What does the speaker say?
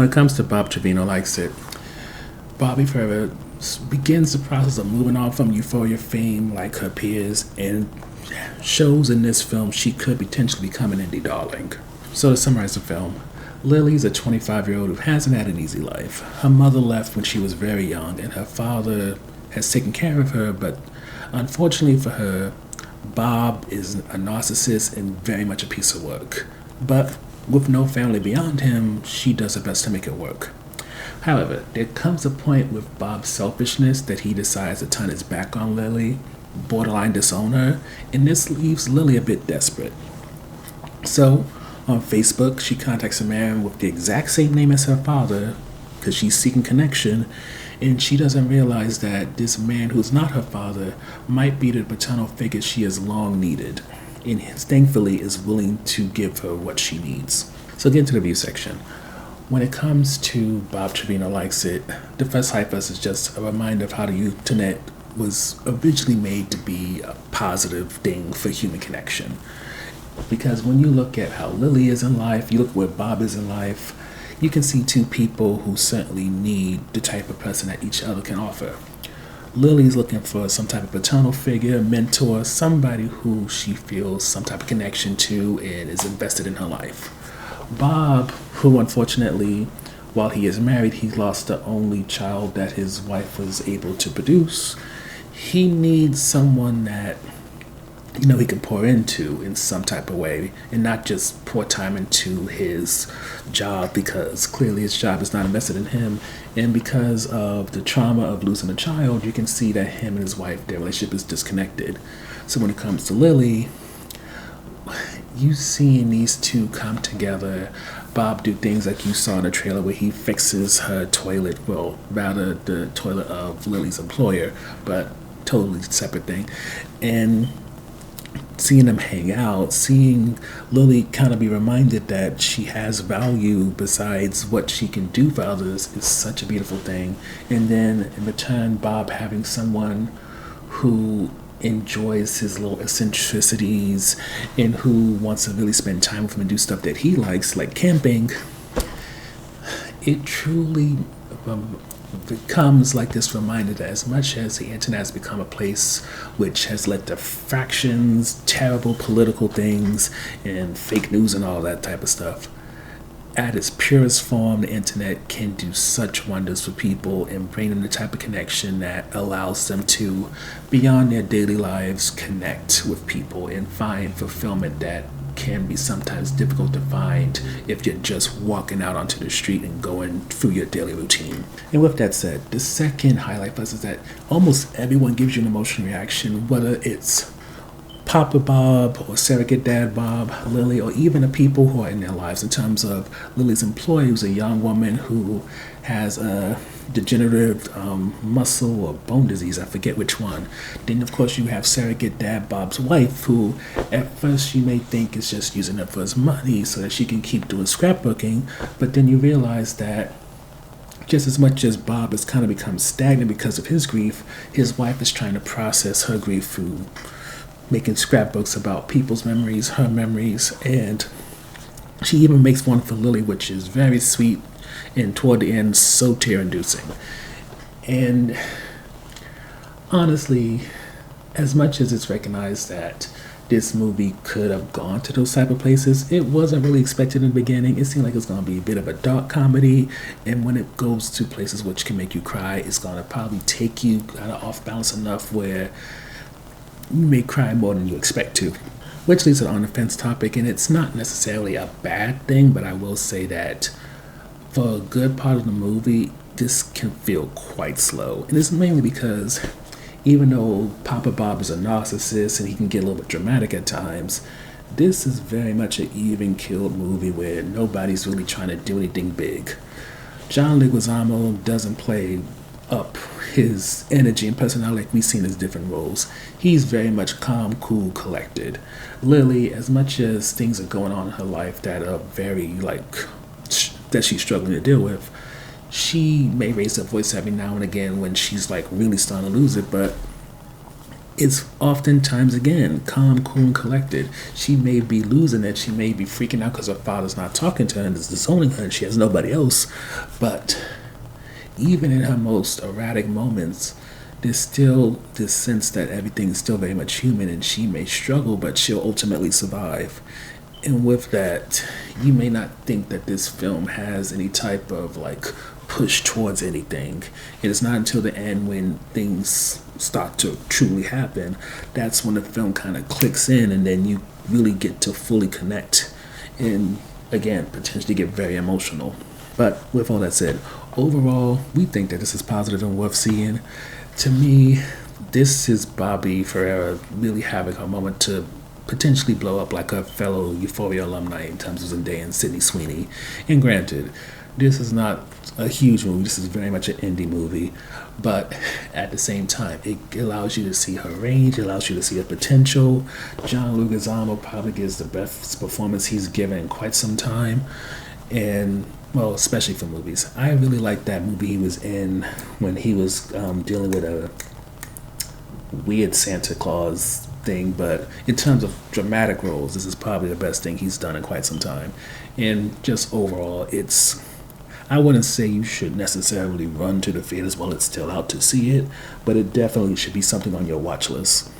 When it comes to Bob Trevino likes it, Barbie Ferreira begins the process of moving on from Euphoria fame like her peers and shows in this film she could potentially become an indie darling. So to summarize the film, Lily's a 25-year-old who hasn't had an easy life. Her mother left when she was very young and her father has taken care of her, but unfortunately for her, Bob is a narcissist and very much a piece of work. But with no family beyond him, she does her best to make it work. However, there comes a point with Bob's selfishness that he decides to turn his back on Lily, borderline disown her, and this leaves Lily a bit desperate. So, on Facebook, she contacts a man with the exact same name as her father because she's seeking connection, and she doesn't realize that this man who's not her father might be the paternal figure she has long needed, and thankfully is willing to give her what she needs. So get into the review section. When it comes to Bob Trevino Likes It, the first hype-us is just a reminder of how the internet was originally made to be a positive thing for human connection. Because when you look at how Lily is in life, you look where Bob is in life, you can see two people who certainly need the type of person that each other can offer. Lily's looking for some type of paternal figure, mentor, somebody who she feels some type of connection to and is invested in her life. Bob, who unfortunately, while he is married, he lost the only child that his wife was able to produce. He needs someone that he can pour into in some type of way and not just pour time into his job because clearly his job is not invested in him. And because of the trauma of losing a child, you can see that him and his wife, their relationship is disconnected. So when it comes to Lily, you seeing these two come together, Bob do things like you saw in the trailer where he fixes her toilet, well, rather the toilet of Lily's employer, but totally separate thing. And seeing them hang out, seeing Lily kind of be reminded that she has value besides what she can do for others is such a beautiful thing. And then in return, Bob having someone who enjoys his little eccentricities and who wants to really spend time with him and do stuff that he likes, like camping, it truly becomes like this reminder that as much as the internet has become a place which has led to factions, terrible political things, and fake news and all that type of stuff, at its purest form, the internet can do such wonders for people and bring them the type of connection that allows them to, beyond their daily lives, connect with people and find fulfillment that can be sometimes difficult to find if you're just walking out onto the street and going through your daily routine. And with that said, the second highlight for us is that almost everyone gives you an emotional reaction, whether it's Papa Bob or surrogate dad Bob, Lily, or even the people who are in their lives. In terms of Lily's employee, who's a young woman who has a degenerative muscle or bone disease, I forget which one. Then of course you have surrogate dad Bob's wife, who at first you may think is just using it for his money so that she can keep doing scrapbooking, but then you realize that just as much as Bob has kind of become stagnant because of his grief, his wife is trying to process her grief through making scrapbooks about people's memories, her memories, and she even makes one for Lily, which is very sweet and toward the end so tear-inducing. And honestly, as much as it's recognized that this movie could have gone to those type of places, it wasn't really expected in the beginning. It seemed like it's going to be a bit of a dark comedy, and when it goes to places which can make you cry, it's going to probably take you kind of off balance enough where you may cry more than you expect to. Which leads to the on the fence topic, and it's not necessarily a bad thing, but I will say that for a good part of the movie, this can feel quite slow. And it's mainly because even though Papa Bob is a narcissist and he can get a little bit dramatic at times, this is very much an even-keeled movie where nobody's really trying to do anything big. John Leguizamo doesn't play up his energy and personality like we've seen his different roles. He's very much calm, cool, collected. Lily, as much as things are going on in her life that are very that she's struggling to deal with, she may raise her voice every now and again when she's really starting to lose it, but is oftentimes, again, calm, cool, and collected. She may be losing it. She may be freaking out because her father's not talking to her and is disowning her and she has nobody else. But even in her most erratic moments, there's still this sense that everything's still very much human and she may struggle, but she'll ultimately survive. And with that, you may not think that this film has any type of like push towards anything. And it's not until the end when things start to truly happen, that's when the film kind of clicks in and then you really get to fully connect and again, potentially get very emotional. But with all that said, overall, we think that this is positive and worth seeing. To me, this is Barbie Ferreira really having her moment to potentially blow up like a fellow Euphoria alumni in terms of Zendaya and Sydney Sweeney. And granted, this is not a huge movie. This is very much an indie movie. But at the same time, it allows you to see her range. It allows you to see her potential. John Leguizamo probably gives the best performance he's given in quite some time. And, well, especially for movies. I really liked that movie he was in when he was dealing with a weird Santa Claus thing, but in terms of dramatic roles, this is probably the best thing he's done in quite some time. And just overall, I wouldn't say you should necessarily run to the theaters while it's still out to see it, but it definitely should be something on your watch list.